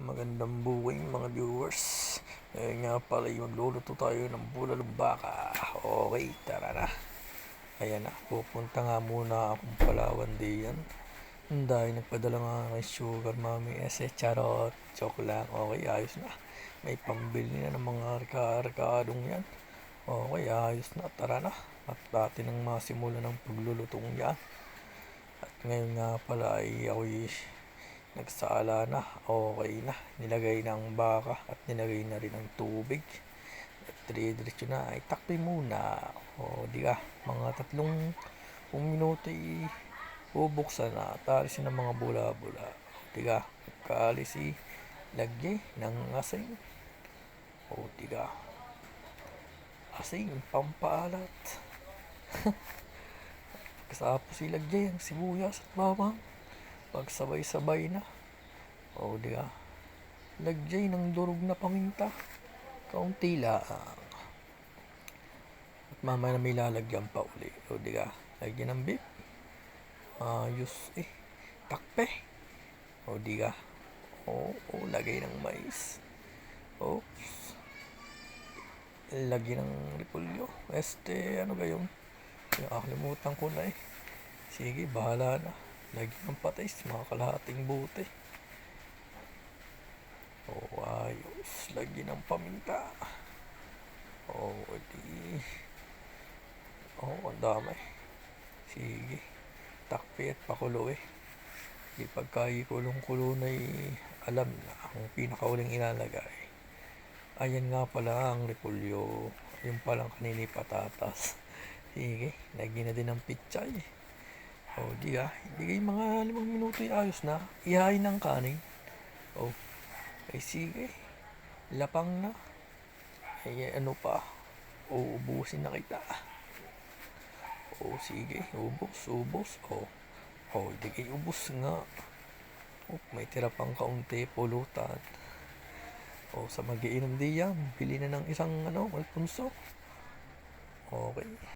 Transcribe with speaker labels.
Speaker 1: Magandang buhay mga viewers. Ngayon nga pala magluluto tayo ng bulalong baka. Okay, tara na. Ayan na, pupunta nga muna akong Palawan diyan. Dahil nagpadala nga kay Sugar Mommy charot. Joke lang, okay, ayos na. May pambili na ng mga rika-rikadong yan. Okay, ayos na, tara na. At dati nang masimula ng paglulutong yan. At ngayon nga pala ay ako'y nagsala na, okay na, nilagay na ang baka at nilagay na rin ang tubig at diretso na, ay takpi muna o di ka, mga 30 minuto bubuksan na at alisin ng mga bula-bula, di ka, pagkaalis lagay ng asin o di ka, asin pampaalat kasapos ilagay ang sibuyas at bawang. Pag sabay-sabay na, o di ka, lagay ng durog na paminta, kaunti lang. At mamaya na may lalagyan pa uli, o di ka, lagyan ng beef, ayos takpe, o di ka, o lagay ng mais, oops, lagyan ng repolyo, ano ba yun, nakakalimutan ko na sige, bahala na. Lagyan ng patis, mga kalahating bote. Ayos. Lagyan ng paminta. Di. Ang dami. Sige. Takpi at pakulo Di pagkakulong-kulo na alam na ang pinakauling ilalagay. Ayan nga pala ang repolyo. Yung palang kanini patatas. Sige. Lagyan na din ng pichay. Di ka, ibigay mga 5 minuto ayos na. Ihain ng kanin. Ay sige. Lapang na. Ay ano pa. Ubusin na kita. Sige. Ubos. Di kayo ubos nga. May tira pang kaunti pulutan. Sa mag-iinom diyan, bili na ng isang Alfonso. Okay.